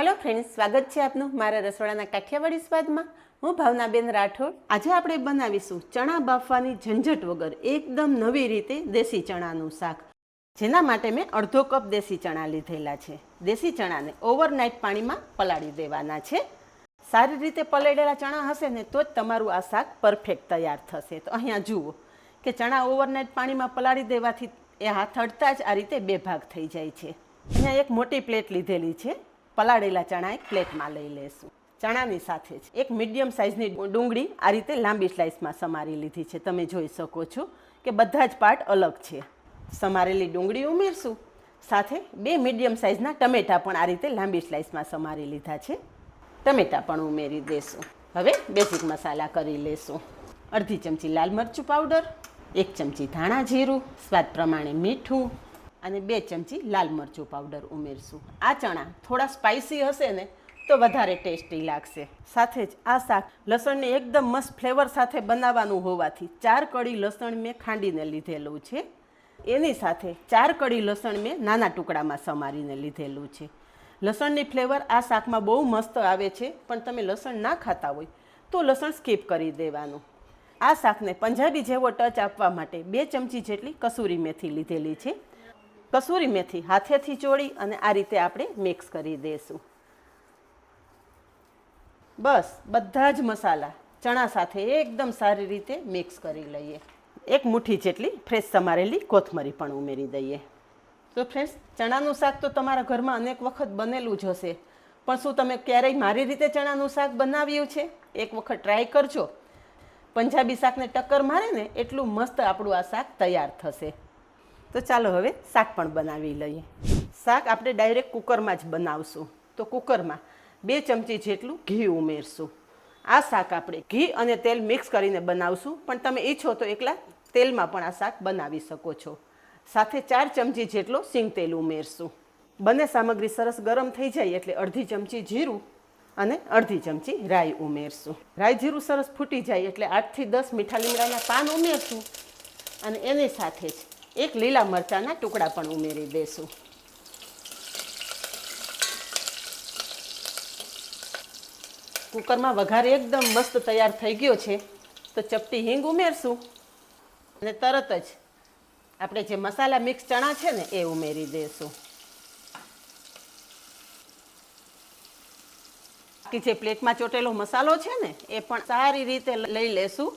Hello friends, स्वागत है आपनु मारा रसोड़ाना काठियावाड़ी स्वादमां। हूँ भावनाबेन राठोड। आज આપણે બનાવીશું ચણા બાફવાની ઝંઝટ વગર એકદમ નવી રીતે દેશી ચણાનું શાક, જેના માટે મેં અડધો કપ દેશી ચણા લીધેલા છે। દેશી ચણાને ઓવરનાઇટ પાણીમાં પલાળી દેવાના છે। સારી રીતે પલાળેલા ચણા હશે ને તો જ તમારું આ શાક પરફેક્ટ તૈયાર થશે। તો અહીંયા જુઓ કે ચણા ઓવરનાઇટ પાણીમાં પલાળી દેવાથી એ હાથ અડતા જ આ રીતે બે ભાગ થઈ જાય છે। અહીંયા એક મોટી પ્લેટ લીધેલી છે। પલાળેલા ચણા એક પ્લેટમાં લઈ લેશું। ચણાની સાથે જ એક મીડિયમ સાઇઝની ડુંગળી આ રીતે લાંબી સ્લાઇસમાં સમારી લીધી છે। તમે જોઈ શકો છો કે બધા જ પાર્ટ અલગ છે। સમારેલી ડુંગળી ઉમેરશું, સાથે બે મીડિયમ સાઇઝના ટમેટા પણ આ રીતે લાંબી સ્લાઇસમાં સમારી લીધા છે। ટમેટા પણ ઉમેરી દેશું। હવે બેઝિક મસાલા કરી લેશું। અડધી ચમચી લાલ મરચું પાવડર, 1 ચમચી ધાણા જીરું, સ્વાદ પ્રમાણે મીઠું અને 2 ચમચી લાલ મરચું પાવડર ઉમેરશું। આ ચણા થોડા સ્પાઇસી હશે ને તો વધારે ટેસ્ટી લાગશે। સાથે જ આ શાક લસણને એકદમ મસ્ત ફ્લેવર સાથે બનાવવાનું હોવાથી 4 કળી લસણ મેં ખાંડીને લીધેલું છે। એની સાથે 4 કળી લસણ મેં નાના ટુકડામાં સમારીને લીધેલું છે। લસણની ફ્લેવર આ શાકમાં બહુ મસ્ત આવે છે, પણ તમે લસણ ના ખાતા હોય તો લસણ સ્કીપ કરી દેવાનું। આ શાકને પંજાબી જેવો ટચ આપવા માટે 2 ચમચી જેટલી કસૂરી મેથી લીધેલી છે। કસૂરી મેથી હાથેથી ચોળી અને આ રીતે આપણે મિક્સ કરી દઈશું। બસ બધા જ મસાલા ચણા સાથે એકદમ સારી રીતે મિક્સ કરી લઈએ। 1 મુઠ્ઠી જેટલી ફ્રેશ સમારેલી કોથમરી પણ ઉમેરી દઈએ। તો ફ્રેન્ડ્સ, ચણાનું શાક તો તમારા ઘરમાં અનેક વખત બનેલું જ હશે, પણ શું તમે ક્યારેય મારી રીતે ચણાનું શાક બનાવ્યું છે? એક વખત ટ્રાય કરજો। પંજાબી શાકને ટક્કર મારે ને એટલું મસ્ત આપણું આ શાક તૈયાર થશે। તો ચાલો હવે શાક પણ બનાવી લઈએ। શાક આપણે ડાયરેક્ટ કુકરમાં જ બનાવશું। તો કુકરમાં 2 ચમચી જેટલું ઘી ઉમેરશું। આ શાક આપણે ઘી અને તેલ મિક્સ કરીને બનાવશું, પણ તમે ઈચ્છો તો એકલા તેલમાં પણ આ શાક બનાવી શકો છો। સાથે 4 ચમચી જેટલો સિંગ તેલ ઉમેરશું। બંને સામગ્રી સરસ ગરમ થઈ જાય એટલે અડધી ચમચી જીરું અને અડધી ચમચી રાઈ ઉમેરશું। રાઈ જીરું સરસ ફૂટી જાય એટલે 8 થી 10 મીઠા લીમડાના પાન ઉમેરશું અને એની સાથે જ 1 લીલા મરચાંના ટુકડા પણ ઉમેરી દેશું। કુકરમાં વઘાર એકદમ મસ્ત તૈયાર થઈ ગયો છે। તો ચપટી હિંગ ઉમેરશું અને તરત જ આપણે જે મસાલા મિક્સ ચણા છે ને એ ઉમેરી દઈશું। બાકી જે પ્લેટમાં ચોટેલો મસાલો છે ને એ પણ સારી રીતે લઈ લેશું।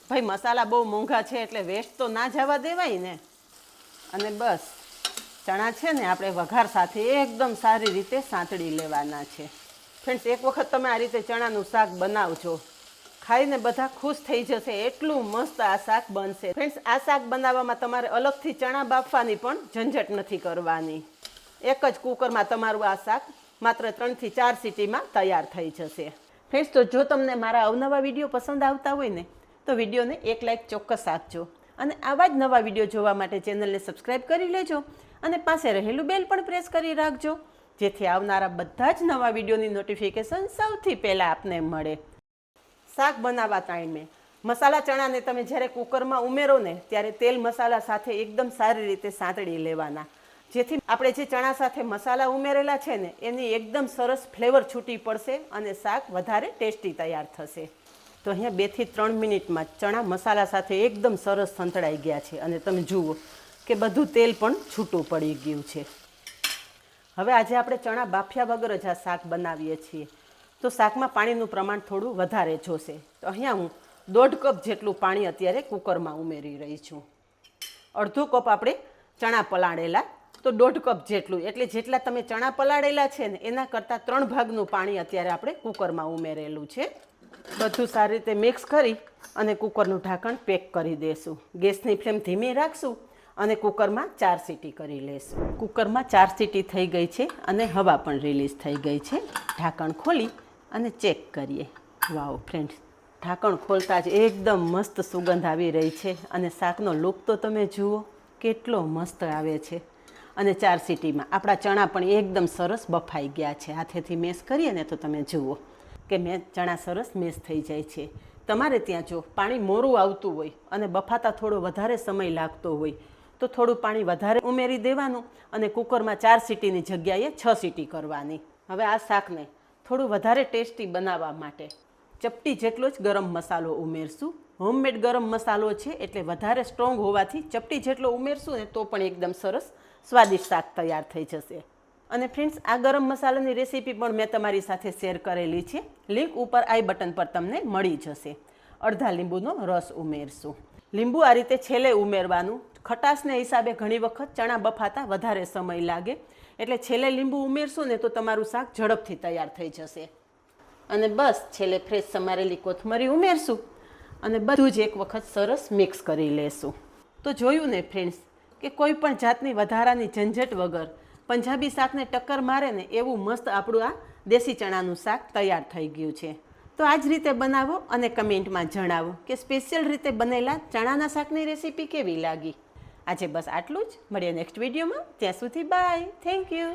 ભાઈ, મસાલા બહુ મોંઘા છે એટલે વેસ્ટ તો ના જવા દેવાય ને। અને બસ ચણા છે ને આપણે વઘાર સાથે એકદમ સારી રીતે સાંતળી લેવાના છે। ફ્રેન્ડ્સ, એક વખત તમે આ રીતે ચણાનું શાક બનાવજો, ખાઈને બધા ખુશ થઈ જશે, એટલું મસ્ત આ શાક બનશે। ફ્રેન્ડ્સ, આ શાક બનાવવામાં તમારે અલગથી ચણા બાફવાની પણ ઝંઝટ નથી કરવાની। એક જ કુકરમાં તમારું આ શાક માત્ર 3 થી 4 સીટીમાં તૈયાર થઈ જશે। ફ્રેન્ડ્સ, તો જો તમને મારા અવનવા વિડીયો પસંદ આવતા હોય ને તો વિડીયોને એક લાઇક ચોક્કસ આપજો અને આવા જ નવા વિડીયો જોવા માટે ચેનલને સબસ્ક્રાઈબ કરી લેજો અને પાસે રહેલું બેલ પણ પ્રેસ કરી રાખજો, જેથી આવનારા બધા જ નવા વિડીયોની નોટિફિકેશન સૌથી પહેલાં આપને મળે। શાક બનાવવા ટાઈમે મસાલા ચણાને તમે જ્યારે કુકરમાં ઉમેરો ને ત્યારે તેલ મસાલા સાથે એકદમ સારી રીતે સાંતળી લેવાના, જેથી આપણે જે ચણા સાથે મસાલા ઉમેરેલા છે ને એની એકદમ સરસ ફ્લેવર છૂટી પડશે અને શાક વધારે ટેસ્ટી તૈયાર થશે। તો અહીંયા 2 થી 3 મિનિટમાં ચણા મસાલા સાથે એકદમ સરસ સંતળાઈ ગયા છે અને તમે જુઓ કે બધું તેલ પણ છૂટું પડી ગયું છે। હવે આજે આપણે ચણા બાફ્યા વગર જ આ શાક બનાવીએ છીએ, તો શાકમાં પાણીનું પ્રમાણ થોડું વધારે જોશે। તો અહીંયા હું 1.5 કપ જેટલું પાણી અત્યારે કુકરમાં ઉમેરી રહી છું। અડધો કપ આપણે ચણા પલાળેલા, તો 1.5 કપ જેટલું, એટલે જેટલા તમે ચણા પલાળેલા છે ને એના કરતાં 3 ભાગનું પાણી અત્યારે આપણે કુકરમાં ઉમેરેલું છે। બધું સારી રીતે મિક્સ કરી અને કુકરનું ઢાંકણ પેક કરી દઈશું। ગેસની ફ્લેમ ધીમી રાખશું અને કુકરમાં 4 સીટી કરી લેશું। કુકરમાં 4 સીટી થઈ ગઈ છે અને હવા પણ રિલીઝ થઈ ગઈ છે। ઢાંકણ ખોલી અને ચેક કરીએ। વાવ ફ્રેન્ડ્સ, ઢાંકણ ખોલતા જ એકદમ મસ્ત સુગંધ આવી રહી છે અને શાકનો લુક તો તમે જુઓ કેટલો મસ્ત આવે છે। અને 4 સીટીમાં આપણા ચણા પણ એકદમ સરસ બફાઈ ગયા છે। હાથેથી મેશ કરીએ ને તો તમે જુઓ કે ચણા સરસ મેશ થઈ જાય છે। તમારે ત્યાં જો પાણી મોરું આવતું હોય અને બફાતા થોડો વધારે સમય લાગતો હોય તો થોડું પાણી વધારે ઉમેરી દેવાનું અને કુકરમાં 4 સીટીની જગ્યાએ 6 સીટી કરવાની। હવે આ શાકને થોડું વધારે ટેસ્ટી બનાવવા માટે ચપટી જેટલો જ ગરમ મસાલો ઉમેરશું. હોમમેડ ગરમ મસાલો છે એટલે વધારે સ્ટ્રોંગ હોવાથી ચપટી જેટલો ઉમેરશું ને તો પણ એકદમ સરસ સ્વાદિષ્ટ શાક તૈયાર થઈ જશે. અને ફ્રેન્ડ્સ, આ ગરમ મસાલાની રેસીપી પણ મેં તમારી સાથે શેર કરેલી છે. લિંક ઉપર આઈ બટન પર તમને મળી જશે. અડધા લીંબુનો રસ ઉમેરશું. લીંબુ આ રીતે છેલ્લે ઉમેરવાનું. ખટાશને હિસાબે ઘણી વખત ચણા બફાતા વધારે સમય લાગે, એટલે છેલ્લે લીંબુ ઉમેરશું ને તો તમારું શાક ઝડપથી તૈયાર થઈ જશે. અને બસ છેલ્લે ફ્રેશ સમારેલી કોથમરી ઉમેરશું અને બધું જ એક વખત સરસ મિક્સ કરી લેશું. તો જોયું ને ફ્રેન્ડ્સ કે કોઈ પણ જાતની વધારાની ઝંઝટ વગર પંજાબી શાકને ટક્કર મારે ને એવું મસ્ત આપણું આ દેશી ચણાનું શાક તૈયાર થઈ ગયું છે. તો આ જ રીતે બનાવો અને કમેન્ટમાં જણાવો કે સ્પેશિયલ રીતે બનેલા ચણાના શાકની રેસીપી કેવી લાગી. આજે બસ આટલું જ. મળીએ નેક્સ્ટ વિડીયોમાં. ત્યાં સુધી બાય. Thank you.